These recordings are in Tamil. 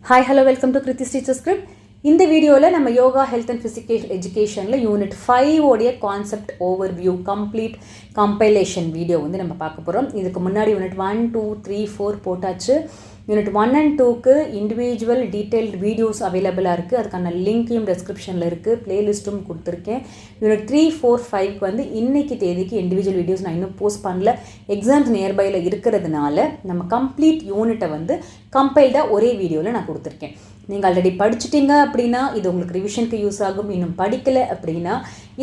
Hi, hello, welcome to Kriti's Teacher Script. இந்த வீடியோவில் நம்ம யோகா ஹெல்த் அண்ட் ஃபிசிக்கல் எஜுகேஷனில் யூனிட் 5 உடைய concept overview complete compilation video வந்து நம்ம பார்க்க போகிறோம். இதுக்கு முன்னாடி யூனிட் 1, 2, 3, 4 போட்டாச்சு. யூனிட் 1 and 2க்கு இண்டிவிஜுவல் டீட்டெயில்டு வீடியோஸ் அவைலபிளாக இருக்குது. அதுக்கான லிங்க்கையும் டிஸ்கிரிப்ஷனில் இருக்குது, ப்ளேலிஸ்ட்டும் கொடுத்துருக்கேன். யூனிட் 3, 4, 5க்கு வந்து இன்றைக்கி தேதிக்கு இண்டிவிஜுவல் வீடியோஸ் நான் இன்னும் போஸ்ட் பண்ணல. எக்ஸாம்ஸ் நியர்பையில் இருக்கிறதுனால நம்ம கம்ப்ளீட் யூனிட்டை வந்து கம்பைல்டாக ஒரே வீடியோவில் நான் கொடுத்துருக்கேன். நீங்கள் ஆல்ரெடி படிச்சுட்டீங்க அப்படின்னா இது உங்களுக்கு ரிவிஷனுக்கு யூஸ் ஆகும். இன்னும் படிக்கலை அப்படின்னா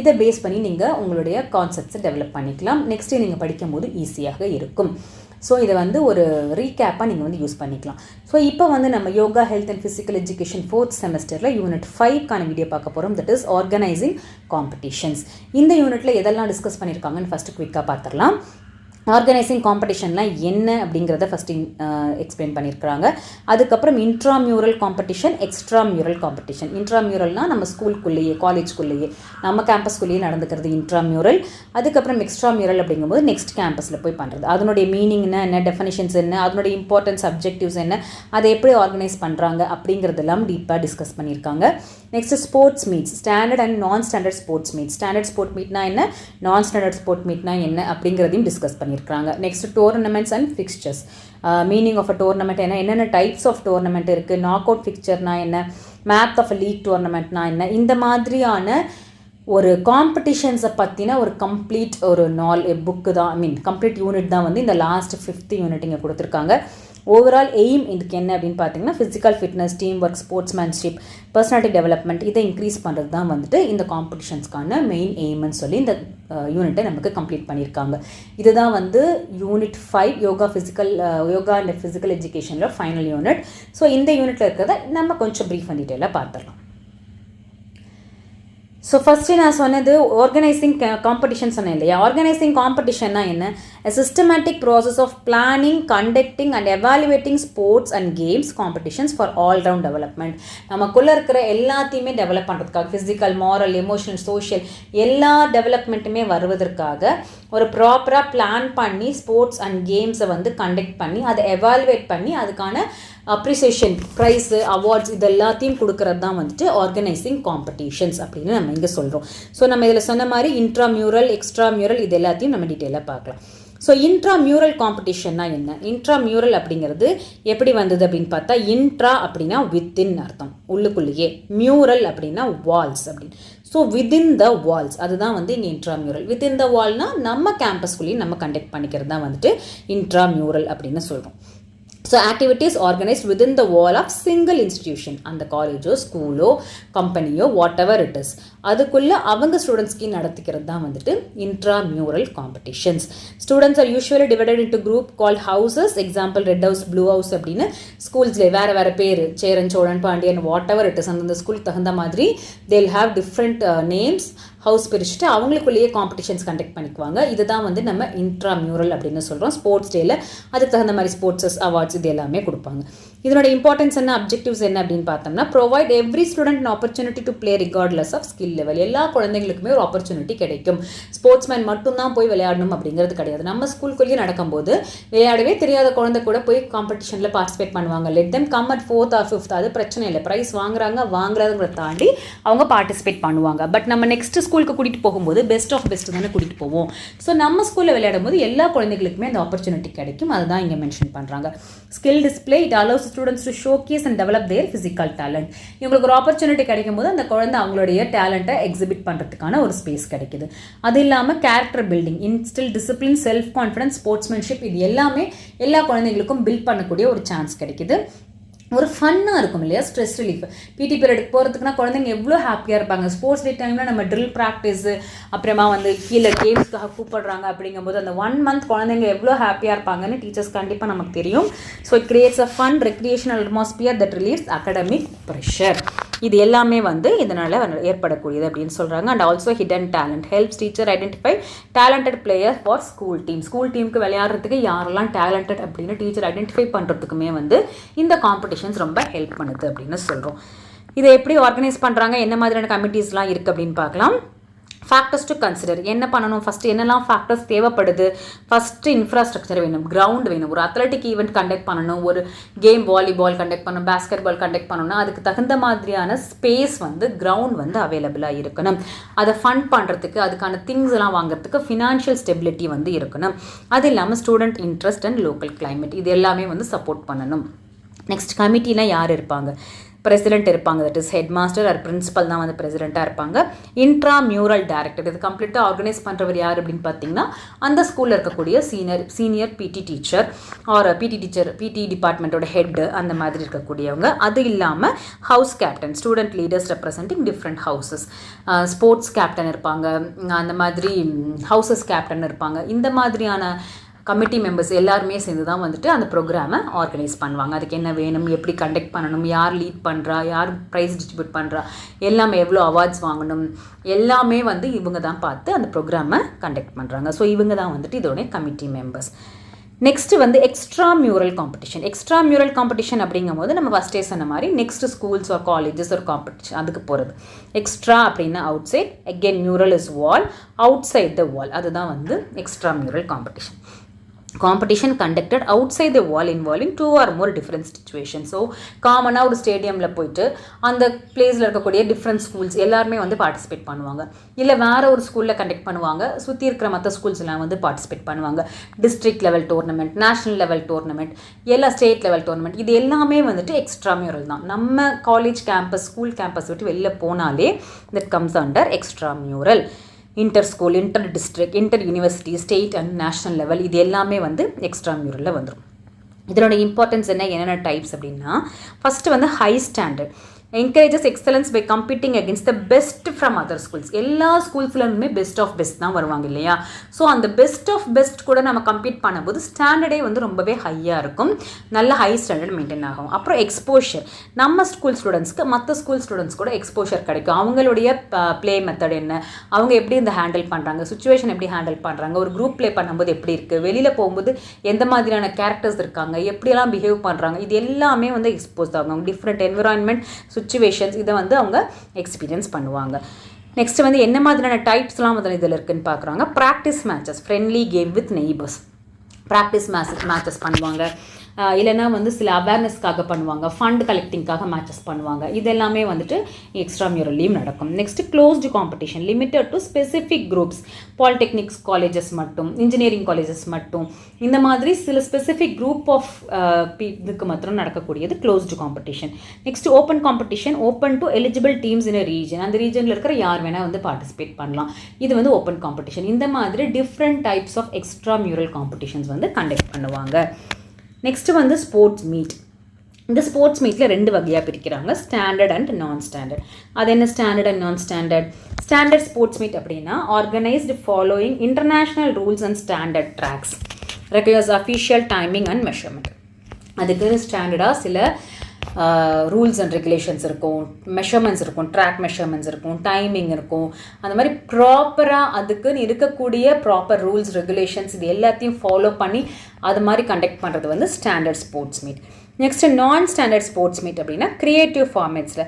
இதை பேஸ் பண்ணி நீங்கள் உங்களுடைய கான்செப்ட்ஸை டெவலப் பண்ணிக்கலாம். நெக்ஸ்ட்டு நீங்கள் படிக்கும்போது ஈஸியாக இருக்கும். ஸோ இதை வந்து ஒரு ரீகேப்பாக நீங்கள் வந்து யூஸ் பண்ணிக்கலாம். ஸோ இப்போ வந்து நம்ம yoga health and physical education 4th செமஸ்டரில் யூனிட் 5க்கான வீடியோ பார்க்க போகிறோம். That is organising competitions. இந்த யூனிட்டில் எதெல்லாம் டிஸ்கஸ் பண்ணியிருக்காங்கன்னு ஃபஸ்ட்டு குவிக்காக பார்த்துடலாம். ஆர்கனைசிங் காம்படிஷன்லாம் என்ன அப்படிங்கிறத ஃபஸ்ட்டு எக்ஸ்பிளைன் பண்ணியிருக்கிறாங்க. அதுக்கப்புறம் இன்ட்ராமியூரல் காம்படிஷன், எக்ஸ்ட்ராமியூரல் காம்படிஷன். இன்ட்ராமியூரல்னால் நம்ம ஸ்கூலுக்குள்ளேயே காலேஜ்குள்ளேயே நம்ம கேம்பஸ்குள்ளேயே நடந்துக்கிறது இன்ட்ராமியூரல். அதுக்கப்புறம் எக்ஸ்ட்ராமியூரல் அப்படிங்கும்போது நெக்ஸ்ட் கேம்பஸில் போய் பண்ணுறது. அதனுடைய மீனிங் என்ன, டெஃபினிஷன்ஸ் என்ன, அதனுடைய இம்பார்ட்டன்ஸ், அப்ஜெக்டிவ்ஸ் என்ன, அதை எப்படி ஆர்கனைஸ் பண்ணுறாங்க அப்படிங்கிறதெல்லாம் டீப்பாக டிஸ்கஸ் பண்ணியிருக்காங்க. Next sports meets, standard and non standard sports meet. Standard sport மீட்னா என்ன, நான் ஸ்டாண்டர்ட் ஸ்போர்ட் மீட்னா என்ன அப்படிங்கிறதையும் டிஸ்கஸ் பண்ணியிருக்காங்க. Next tournaments and fixtures. Meaning of a tournament என்ன, என்னென்ன டைப்ஸ் ஆஃப் டோர்னமெண்ட் இருக்குது, நாக் அவுட் ஃபிக்சர்னா என்ன, மேப் ஆஃப் அ லீக் டோர்னமெண்ட்னா என்ன, இந்த மாதிரியான ஒரு காம்படிஷன்ஸை பற்றின ஒரு கம்ப்ளீட் ஒரு புக்கு தான், கம்ப்ளீட் யூனிட் தான் வந்து இந்த லாஸ்ட் 5th யூனிட் இங்கே கொடுத்துருக்காங்க. ஓவரால் எய்ம் இதுக்கு என்ன அப்படின்னு பார்த்தீங்கன்னா physical fitness, team work, sportsmanship, personality development இதை இன்க்ரீஸ் பண்ணுறது தான் வந்துட்டு இந்த காம்படிஷன்ஸ்க்கான மெயின் எய்ம்னு சொல்லி இந்த யூனிட்டை நமக்கு கம்ப்ளீட் பண்ணியிருக்காங்க. இதுதான் வந்து யூனிட் 5 யோகா அண்ட் ஃபிசிக்கல் எஜுகேஷனில் ஃபைனல் யூனிட். ஸோ இந்த யூனிட்டில் இருக்கிறத நம்ம கொஞ்சம் ப்ரீஃப் அண்ட் டீட்டெயிலாக பார்த்துடலாம். ஸோ ஃபஸ்ட்டு நான் சொன்னது ஆர்கனைசிங் காம்படிஷன் சொன்னேன் இல்லையா. ஆர்கனைசிங் காம்படிஷன்னா என்ன, a systematic process of planning, conducting and evaluating sports and games competitions for all round development. நமக்குள்ளே இருக்கிற எல்லாத்தையுமே டெவலப் பண்ணுறதுக்காக, ஃபிசிக்கல், மாரல், எமோஷனல், சோஷியல் எல்லா டெவலப்மெண்ட்டுமே வருவதற்காக ஒரு ப்ராப்பராக பிளான் பண்ணி ஸ்போர்ட்ஸ் அண்ட் கேம்ஸை வந்து கண்டக்ட் பண்ணி அதை எவாலுவேட் பண்ணி அதுக்கான அப்ரிசியேஷன், ப்ரைஸு, அவார்ட்ஸ் இது எல்லாத்தையும் கொடுக்கறது தான் வந்துட்டு ஆர்கனைசிங் காம்படிஷன்ஸ் அப்படின்னு நம்ம இங்கே சொல்கிறோம். ஸோ நம்ம இதில் சொன்ன மாதிரி இன்ட்ராமியூரல், எக்ஸ்ட்ராமியூரல் இது எல்லாத்தையும் நம்ம டீட்டெயிலாக பார்க்கலாம். ஸோ இன்ட்ராமியூரல் காம்படிஷன்னா என்ன, இன்ட்ராமியூரல் அப்படிங்கிறது எப்படி வந்தது அப்படின்னு பார்த்தா, இன்ட்ரா அப்படின்னா வித்தின் அர்த்தம், உள்ளுக்குள்ளேயே, மியூரல் அப்படின்னா வால்ஸ் அப்படின்னு. ஸோ வித்தின் த வால்ஸ் அதுதான் வந்து இங்கே இன்ட்ராமியூரல். வித்தின் த வால்னால் நம்ம கேம்பஸ்குள்ளேயும் நம்ம கண்டக்ட் பண்ணிக்கிறது தான் வந்துட்டு இன்ட்ராமியூரல் அப்படின்னு சொல்கிறோம். So activities organised within the wall of single institution, அந்த காலேஜோ ஸ்கூலோ கம்பெனியோ வாட் எவர் இட் இஸ், அதுக்குள்ளே அவங்க ஸ்டூடெண்ட்ஸ்க்கு நடத்திக்கிறது தான் வந்துட்டு intramural competitions. Students are usually divided into group called houses. Example red house, blue house அப்படின்னு ஸ்கூல்ஸ்லேயே வேறு வேறு பேர், Cheran, Chozhan, Pandiyan whatever it is, அந்தந்த ஸ்கூலுக்கு தகுந்த மாதிரி they'll have different names. House பிரிச்சுட்டு அவங்களுக்குள்ளேயே காம்படிஷன்ஸ் கண்டக்ட் பண்ணிக்குவாங்க. இதுதான் வந்து நம்ம இன்ட்ராமியூரல் அப்படின்னு சொல்கிறோம். ஸ்போர்ட்ஸ் டேயில் அதுக்கு தகுந்த மாதிரி ஸ்போர்ட்ஸஸ், அவார்ட்ஸ் இது எல்லாமே கொடுப்பாங்க. இதனோட இம்பார்ட்டன்ஸ் என்ன, அப்ஜெக்டிவ்ஸ் என்ன அப்படின்னு பார்த்தோம்னா, provide every student an opportunity to play regardless of skill level. எல்லா குழந்தைங்களுக்குமே ஒரு ஆப்பர்ச்சுனிட்டி கிடைக்கும். ஸ்போர்ட்ஸ்மேன் மட்டும்தான் போய் விளையாடணும் அப்படிங்கிறது கிடையாது. நம்ம ஸ்கூலுக்குள்ளேயே நடக்கும்போது விளையாடவே தெரியாத குழந்தை கூட போய் காம்படிஷனில் பார்ட்டிசிபேட் பண்ணுவாங்க. Let them come at 4th or 5th, அது பிரச்சனை இல்லை. ப்ரைஸ் வாங்குறதுங்கிறத தாண்டி அவங்க பார்ட்டிசிபேட் பண்ணுவாங்க. பட் நம்ம நெக்ஸ்ட் ஸ்கூலுக்கு கூட்டிகிட்டு போகும்போது பெஸ்ட் ஆஃப் பெஸ்ட் தானே கூட்டிகிட்டு போவோம். ஸோ நம்ம ஸ்கூலில் விளையாடும் போது எல்லா குழந்தைகளுக்குமே அந்த ஆப்பர்ச்சுனிட்டி கிடைக்கும். அதுதான் இங்கே மென்ஷன் பண்ணுறாங்க. Skill display, it allows students to showcase and develop their physical talent. இவங்களுக்கு ஒரு ஆப்பர்ச்சுனிட்டி கிடைக்கும் போது அந்த குழந்தை அவங்களுடைய டேலண்ட்டை எக்ஸிபிட் பண்ணுறதுக்கான ஒரு ஸ்பேஸ் கிடைக்குது. அது இல்லாமல் character building, இன்ஸ்டில் discipline, self confidence, sportsmanship இது எல்லாமே எல்லா குழந்தைங்களுக்கும் பில்ட் பண்ணக்கூடிய ஒரு சான்ஸ் கிடைக்குது. ஒரு ஃபன்னாக இருக்கும் இல்லையா, ஸ்ட்ரெஸ் ரிலீஃப். பிடி பீரியடுக்கு போகிறதுக்குனா குழந்தைங்க எவ்வளோ ஹாப்பியாக இருப்பாங்க. ஸ்போர்ட்ஸ் டே டைமில் நம்ம ட்ரில் ப்ராக்டிஸு, அப்புறமா வந்து கீழே கேம்ஸ்க்காக கூப்பிடுறாங்க அப்படிங்கும்போது அந்த 1 month குழந்தைங்க எவ்வளோ ஹாப்பியாக இருப்பாங்கன்னு டீச்சர்ஸ் கண்டிப்பாக நமக்கு தெரியும். So it creates a fun recreational atmosphere that relieves academic pressure. இது எல்லாமே வந்து இதனால் ஏற்படக்கூடியது அப்படின்னு சொல்கிறாங்க. And also hidden talent helps teacher identify talented player for school team. School டீமுக்கு விளையாடுறதுக்கு யாரெல்லாம் டேலண்டட் அப்படின்னு டீச்சர் ஐடென்டிஃபை பண்ணுறதுக்குமே வந்து இந்த காம்படிஷன்ஸ் ரொம்ப ஹெல்ப் பண்ணுது அப்படின்னு சொல்கிறோம். இதை எப்படி ஆர்கனைஸ் பண்ணுறாங்க, என்ன மாதிரியான கமிட்டிஸ்லாம் இருக்குது அப்படின்னு பார்க்கலாம். ஃபேக்டர்ஸ் டு கன்சிடர் என்ன பண்ணணும், ஃபஸ்ட்டு என்னெல்லாம் ஃபேக்டர்ஸ் தேவைப்படுது. ஃபஸ்ட்டு இன்ஃப்ராஸ்ட்ரக்சர் வேணும், கிரவுண்ட் வேணும். ஒரு அத்லட்டிக் ஈவெண்ட் கண்டக்ட் பண்ணணும், ஒரு கேம் வாலிபால் கண்டக்ட் பண்ணணும், பேஸ்கெட் பால் கண்டக்ட் பண்ணணும்னா அதுக்கு தகுந்த மாதிரியான ஸ்பேஸ் கிரவுண்ட் அவைலபிளாக இருக்கணும். அதை ஃபண்ட் பண்ணுறதுக்கு அதுக்கான திங்ஸ் எல்லாம் வாங்குறதுக்கு ஃபினான்ஷியல் ஸ்டெபிலிட்டி இருக்கணும். அது இல்லாமல் student interest and local climate இது எல்லாமே சப்போர்ட் பண்ணணும். நெக்ஸ்ட் கமிட்டியில் யார் இருப்பாங்க, பிரசிடென்ட் இருப்பாங்க, that is headmaster or principal தான் பிரசிடெண்ட்டாக இருப்பாங்க. இன்ட்ராமியூரல் டைரக்டர் இது கம்ப்ளீட்டாக ஆர்கனைஸ் பண்ணுறவர் யார் அப்படின்னு பார்த்தீங்கன்னா அந்த ஸ்கூலில் இருக்கக்கூடிய சீனியர் பிடி டீச்சர் ஆர் பிடி டிபார்ட்மெண்ட்டோட ஹெட் அந்த மாதிரி இருக்கக்கூடியவங்க. அது இல்லாமல் house captain, student leaders representing different houses, sports captain இருப்பாங்க, அந்த மாதிரி ஹவுசஸ் கேப்டன் இருப்பாங்க. இந்த மாதிரியான கமிட்டி மெம்பர்ஸ் எல்லாருமே சேர்ந்து தான் அந்த ப்ரோக்ராமை ஆர்கனைஸ் பண்ணுவாங்க. அதுக்கு என்ன வேணும், எப்படி கண்டக்ட் பண்ணணும், யார் லீட் பண்ணுறா, யார் ப்ரைஸ் டிஸ்ட்ரிபியூட் பண்ணுறா, எல்லாமே எவ்வளோ அவார்ட்ஸ் வாங்கணும், எல்லாமே இவங்க தான் பார்த்து அந்த ப்ரோக்ராமை கண்டக்ட் பண்ணுறாங்க. ஸோ இவங்க தான் இதோடைய committee members. Next extramural competition. Extramural competition அப்படிங்கும்போது நம்ம ஃபஸ்ட்டே சொன்ன மாதிரி நெக்ஸ்ட் ஸ்கூல்ஸ் ஒரு காலேஜஸ் ஒரு காம்படிஷன் அதுக்கு போகிறது. எக்ஸ்ட்ரா அப்படின்னா outside, again mural is wall, outside the wall, அதுதான் extramural competition. Competition conducted outside the wall involving 2 or more different situations. So காமனாக ஒரு ஸ்டேடியமில் போயிட்டு அந்த பிளேஸில் இருக்கக்கூடிய டிஃப்ரெண்ட் ஸ்கூல்ஸ் எல்லாருமே பார்ட்டிசிபேட் பண்ணுவாங்க. இல்லை வேறு ஒரு ஸ்கூலில் கண்டக்ட் பண்ணுவாங்க, சுற்றி இருக்கிற மற்ற ஸ்கூல்ஸ்லாம் பார்ட்டிசிபேட் பண்ணுவாங்க. District level tournament, national level tournament, எல்லா ஸ்டேட் லெவல் டோர்னமெண்ட் இது எல்லாமே எக்ஸ்ட்ராமியூரல் தான். நம்ம காலேஜ் கேம்பஸ் ஸ்கூல் கேம்பஸ் விட்டு வெளில போனாலே that comes under extramural. Inter school, inter district, inter university, state and national level இது எல்லாமே எக்ஸ்ட்ராமியூரலில் வந்துடும். இதனோட இம்பார்ட்டன்ஸ் என்னென்ன டைப்ஸ் அப்படின்னா, first high standard encourages excellence by competing against the best from other schools. எல்லா ஸ்கூல்ஸ்லையுமே பெஸ்ட் ஆஃப் பெஸ்ட் தான் வருவாங்க இல்லையா. ஸோ அந்த பெஸ்ட் ஆஃப் பெஸ்ட் கூட நம்ம கம்பீட் பண்ணும்போது ஸ்டாண்டர்டே ரொம்பவே ஹையாக இருக்கும், நல்ல ஹை ஸ்டாண்டர்ட் மெயின்டைன் ஆகும். அப்புறம் எக்ஸ்போஷர், நம்ம ஸ்கூல் ஸ்டூடெண்ட்ஸ்க்கு மற்ற ஸ்கூல் ஸ்டூடெண்ட்ஸ் கூட எக்ஸ்போஷர் கிடைக்கும். அவங்களுடைய ப்ளே மெத்தட் என்ன, அவங்க எப்படி ஹேண்டில் பண்ணுறாங்க, சுச்சுவேஷன் எப்படி ஹேண்டில் பண்ணுறாங்க, ஒரு குரூப் ப்ளே பண்ணும்போது எப்படி இருக்குது, வெளியில் போகும்போது எந்த மாதிரியான கேரக்டர்ஸ் இருக்காங்க, எப்படியெல்லாம் பிஹேவ் பண்ணுறாங்க, இது எல்லாமே எக்ஸ்போஸ் ஆகும். டிஃப்ரெண்ட் என்விரான்மெண்ட் சிச்சுவேஷன்ஸ் இதை அவங்க எக்ஸ்பீரியன்ஸ் பண்ணுவாங்க. நெக்ஸ்ட் என்ன மாதிரியான டைப்ஸ்லாம் இதில் இருக்குன்னு பார்க்குறாங்க. Practice matches, friendly game with neighbours, practice matches பண்ணுவாங்க. இல்லைனா சில அவேர்னஸ்க்காக பண்ணுவாங்க, ஃபண்ட் கலெக்டிங்காக மேட்சஸ் பண்ணுவாங்க. இது எல்லாமே எக்ஸ்ட்ராமியூரல்லையும் நடக்கும். Next closed competition, limited to specific groups, polytechnics colleges மட்டும், இன்ஜினியரிங் காலேஜஸ் மட்டும், இந்த மாதிரி சில ஸ்பெசிஃபிக் குரூப் ஆஃப் இதுக்கு மாத்திரம் நடக்கக்கூடியது closed competition. Next open competition, open to eligible teams in a region, அந்த ரீஜனில் இருக்கிற யார் வேணால் பார்ட்டிசிபேட் பண்ணலாம். இது ஓப்பன் காம்படிஷன். இந்த மாதிரி different types of extramural competitions conduct பண்ணுவாங்க. Next sports meet. இந்த ஸ்போர்ட்ஸ் மீட்டில் 2 வகையாக பிரிக்கிறாங்க, ஸ்டாண்டர்ட் அண்ட் நான் ஸ்டாண்டர்ட். அது என்ன standard and non standard? Standard sports meet அப்படின்னா organised following international rules and standard tracks, regulars official timing and measurement. அதுக்கு ஸ்டாண்டர்டாக சில ரூல்ஸ் அண்ட் ரெகுலேஷன்ஸ் இருக்கும், மெஷர்மெண்ட்ஸ் இருக்கும், ட்ராக் மெஷர்மெண்ட்ஸ் இருக்கும், டைமிங் இருக்கும். அந்த மாதிரி ப்ராப்பராக அதுக்குன்னு இருக்கக்கூடிய ப்ராப்பர் ரூல்ஸ் ரெகுலேஷன்ஸ் இது எல்லாத்தையும் ஃபாலோ பண்ணி அது மாதிரி கண்டக்ட் பண்ணுறது ஸ்டாண்டர்ட் ஸ்போர்ட்ஸ் மீட். நெக்ஸ்ட்டு நான் ஸ்டாண்டர்ட் ஸ்போர்ட்ஸ் மீட் அப்படின்னா creative ஃபார்மேட்ஸில்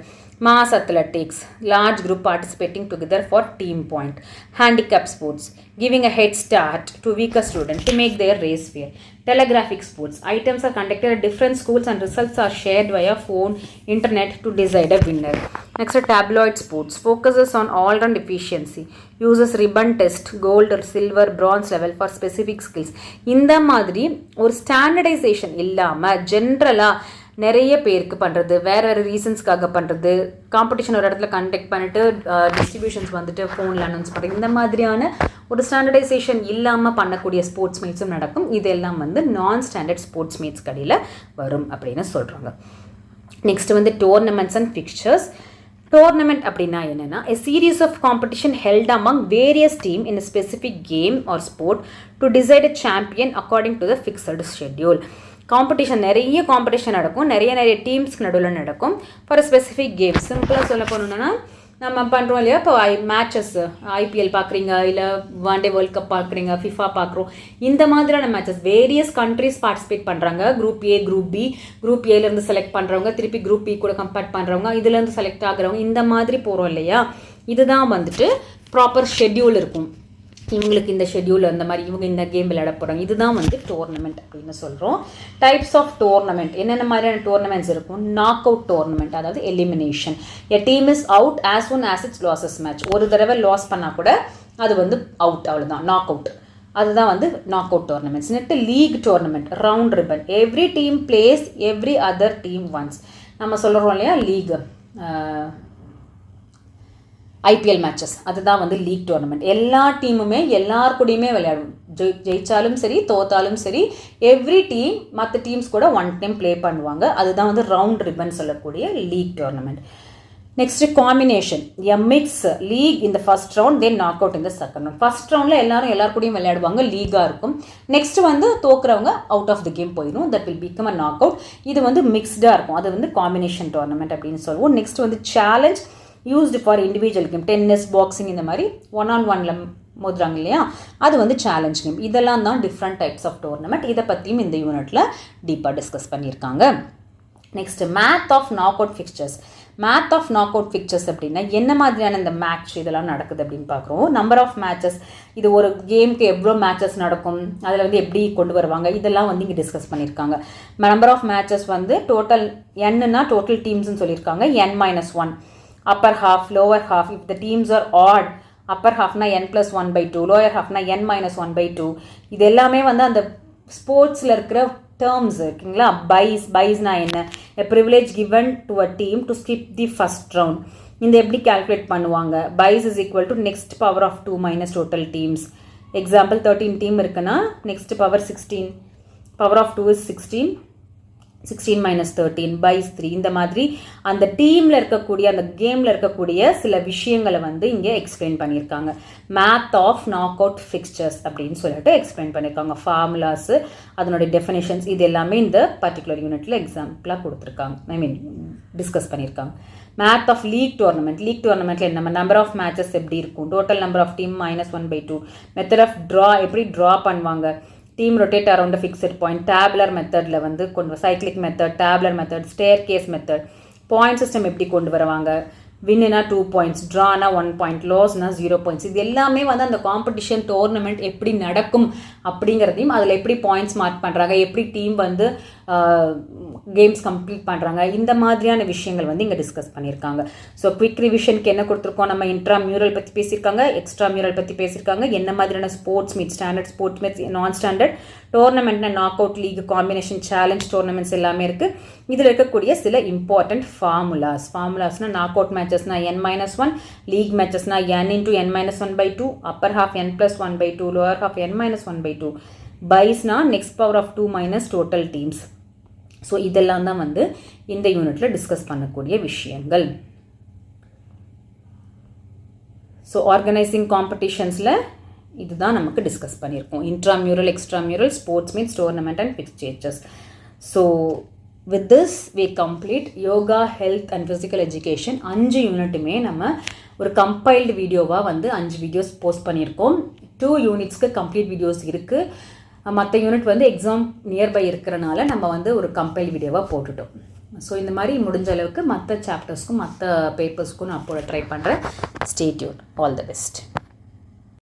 mass athletics, large group participating together for team point, handicap sports, giving a head start to weaker students to make their race fair, telegraphic sports, items are conducted at different schools and results are shared via phone, internet to decide a winner. Next, tabloid sports focuses on all-round efficiency, uses ribbon test, gold or silver, bronze level for specific skills. இந்த மாதிரி ஒரு ஸ்டாண்டர்டைசேஷன் இல்லாமல் ஜென்ரலாக நிறைய பேருக்கு பண்ணுறது, வேறு ரீசன்ஸ்க்காக பண்ணுறது, காம்படிஷன் ஒரு இடத்துல கண்டக்ட் பண்ணிவிட்டு டிஸ்ட்ரிபியூஷன்ஸ் ஃபோனில் அனௌன்ஸ் பண்ணுறது, இந்த மாதிரியான ஒரு ஸ்டாண்டர்டைசேஷன் இல்லாமல் பண்ணக்கூடிய ஸ்போர்ட்ஸ் மீட்ஸும் நடக்கும். இதெல்லாம் நான் ஸ்டாண்டர்ட் ஸ்போர்ட்ஸ் மீட்ஸ் கடையில் வரும் அப்படின்னு சொல்கிறாங்க. Next tournaments and fixtures. Tournament அப்படின்னா என்னென்னா a series of competition held among various teams in a specific game or sport to decide a champion according to the fixed schedule. Competition நிறைய காம்படிஷன் நடக்கும், நிறைய டீம்ஸ்க்கு நடுவில் நடக்கும் ஃபார் ஸ்பெசிஃபிக் கேம்ஸ். சிம்பிளாக சொல்ல போனோம்னா நம்ம பண்ணுறோம் இல்லையா, இப்போ மேட்சஸ் ஐபிஎல் பார்க்குறீங்க, இல்லை ஒன் டே வேர்ல்ட் கப் பார்க்குறீங்க, ஃபிஃபா பார்க்குறோம், இந்த மாதிரியான மேட்சஸ் வேரியஸ் கண்ட்ரிஸ் பார்ட்டிசிபேட் பண்ணுறாங்க. Group A, group B, group ஏலேருந்து செலக்ட் பண்ணுறவங்க, திருப்பி குரூப் பி கூட கம்பேர் பண்ணுறவங்க, இதுலேருந்து செலக்ட் ஆகுறவங்க, இந்த மாதிரி போகிறோம் இல்லையா. இதுதான் வந்துட்டு ப்ராப்பர் ஷெட்யூல் இருக்கும். இவங்களுக்கு இந்த ஷெட்யூல் அந்த மாதிரி இவங்க இந்த கேம் விளையாட போகிறாங்க. இதுதான் வந்து டோர்னமெண்ட் அப்படின்னு சொல்கிறோம். டைப்ஸ் ஆஃப் டோர்னமெண்ட் என்னென்ன மாதிரியான டோர்னமெண்ட்ஸ் இருக்கும்? நாக் அவுட் டோர்னமெண்ட், அதாவது elimination. A team is out as soon as it's losses match. ஒரு தடவை லாஸ் பண்ணால் கூட அது வந்து அவுட், அவ்வளோதான், நாக் அவுட். அதுதான் வந்து knock out tournaments. Next league tournament, round robin. Every team plays every other team once. நம்ம சொல்கிறோம் இல்லையா லீக், ஐபிஎல் மேட்சஸ், அதுதான் வந்து லீக் டோர்னமெண்ட். எல்லா டீமுமே எல்லார் கூடயுமே விளையாடும். ஜெயிச்சாலும் சரி தோத்தாலும் சரி எவ்ரி டீம் மற்ற டீம்ஸ் கூட ஒன் டைம் ப்ளே பண்ணுவாங்க. அதுதான் வந்து ரவுண்ட் ரிப்பன் சொல்லக்கூடிய league tournament. Next combination, a mix league in the first round then knock out in the second round. First ரவுண்டில் எல்லார் கூடயும் விளையாடுவாங்க, லீகாக இருக்கும். நெக்ஸ்ட் வந்து தோக்குறவங்க அவுட் ஆஃப் த கேம் போயிடும். That will become a knock out. இது வந்து மிக்ஸ்டாக இருக்கும், அது வந்து காம்பினேஷன் டோர்னமெண்ட் அப்படின்னு சொல்லுவோம். நெக்ஸ்ட் வந்து challenge used for individual game, tennis, boxing, இந்த மாதிரி ஒன் ஆன் ஒன்ல மோதுறாங்க இல்லையா, அது வந்து சேலஞ்ச் கேம். இதெல்லாம் தான் டிஃப்ரெண்ட் டைப்ஸ் ஆஃப் டோர்னமெண்ட். இதை பற்றியும் இந்த யூனிட்டில் டீப்பாக டிஸ்கஸ் பண்ணியிருக்காங்க. Next math of knock out fixtures. Math of knock out fixtures அப்படின்னா என்ன மாதிரியான இந்த மேட்ச் இதெல்லாம் நடக்குது அப்படின்னு பார்க்குறோம். நம்பர் ஆஃப் மேட்சஸ், இது ஒரு கேமுக்கு எவ்வளோ மேட்சஸ் நடக்கும், அதில் வந்து எப்படி கொண்டு வருவாங்க, இதெல்லாம் வந்து இங்கே டிஸ்கஸ் பண்ணியிருக்காங்க. நம்பர் ஆஃப் மேட்சஸ் வந்து டோட்டல் என்னன்னா டோட்டல் டீம்ஸ்னு சொல்லியிருக்காங்க. n-1, upper half, lower half. If the teams are odd, upper halfனா n+1/2, lower halfனா n-1/2. இது எல்லாமே வந்து அந்த ஸ்போர்ட்ஸில் இருக்கிற டேர்ம்ஸ் இருக்குங்களா. பைஸ்னா என்ன? A privilege given to a team to skip the first round. இந்த எப்படி கால்குலேட் பண்ணுவாங்க? Byes is equal to next power of 2 minus total teams. Example 13 team இருக்குன்னா next power 16, power of 2 is 16, 16 minus 13 by 3. இந்த மாதிரி அந்த டீமில் இருக்கக்கூடிய அந்த கேமில் இருக்கக்கூடிய சில விஷயங்களை வந்து இங்கே எக்ஸ்பிளைன் பண்ணியிருக்காங்க. Math of knock out fixtures அப்படின்னு சொல்லிட்டு எக்ஸ்பிளைன் பண்ணியிருக்காங்க. ஃபார்முலாஸு, அதனுடைய டெஃபினேஷன்ஸ், இது எல்லாமே இந்த பர்டிகுலர் யூனிட்டில் எக்ஸாம்பிளாக கொடுத்துருக்காங்க, டிஸ்கஸ் பண்ணியிருக்காங்க. Math of league tournament. லீக் டோர்னமெண்ட்டில் நம்ம நம்பர் ஆஃப் மேட்சஸ் எப்படி இருக்கும், total number of team -1/2. Method of draw, எப்படி ட்ரா பண்ணுவாங்க, team rotate around fixed point, tabular மெத்தடில் வந்து கொண்டு cyclic method, tabular method, staircase method, point system எப்படி கொண்டு வருவாங்க, வின்னுனா 2 points, ட்ரானா 1 point, லாஸ்னா 0 points. இது எல்லாமே வந்து அந்த காம்படிஷன் டோர்னமெண்ட் எப்படி நடக்கும் அப்படிங்கிறதையும், அதில் எப்படி பாயிண்ட்ஸ் மார்க் பண்ணுறாங்க, எப்படி டீம் வந்து கேம்ஸ் கம்ப்ளீட் பண்ணுறாங்க, இந்த மாதிரியான விஷயங்கள் வந்து இங்கே டிஸ்கஸ் பண்ணியிருக்காங்க. ஸோ குவிக் ரிவிஷனுக்கு என்ன கொடுத்துருக்கோம், நம்ம இன்ட்ராமியூரல் பற்றி பேசியிருக்காங்க, எக்ஸ்ட்ராமியூரல் பற்றி பேசியிருக்காங்க, என்ன மாதிரியான sports meet, standard sports meet, non standard டோர்னமெண்ட்னா knock out, league, combination, challenge tournaments எல்லாமே இருக்குது. இதில் இருக்கக்கூடிய சில இம்பார்ட்டன்ட் ஃபார்முலாஸ்னால் நாக் அவுட் மேட்சஸ்னா n-1, லீக் மேட்சஸ்னா n×n-1/2, upper half n+1/2, lower half n-1/2, பைஸ்னா next power of 2 minus total teams. So இதெல்லாம் தான் வந்து இந்த யூனிட்டில் டிஸ்கஸ் பண்ணக்கூடிய விஷயங்கள். ஸோ ஆர்கனைசிங் காம்படிஷன்ஸில் இதுதான் நமக்கு டிஸ்கஸ் பண்ணியிருக்கோம். Intramural, extramural, sports meets, tournament and fixtures. So with this we complete yoga, health and physical education 5 யூனிட்டுமே நம்ம ஒரு கம்பைல்டு வீடியோவாக வந்து 5 வீடியோஸ் போஸ்ட் பண்ணியிருக்கோம். 2 யூனிட்ஸ்க்கு கம்ப்ளீட் வீடியோஸ் இருக்குது. மற்ற யூனிட் வந்து எக்ஸாம் நியர்பை இருக்கிறனால நம்ம வந்து ஒரு கம்பைல்டு வீடியோவாக போட்டுட்டோம். ஸோ இந்த மாதிரி முடிஞ்ச அளவுக்கு மற்ற சாப்டர்ஸ்க்கும் மற்ற பேப்பர்ஸ்க்கும் நான் போட ட்ரை பண்ணுறேன். Stay tune. All the best.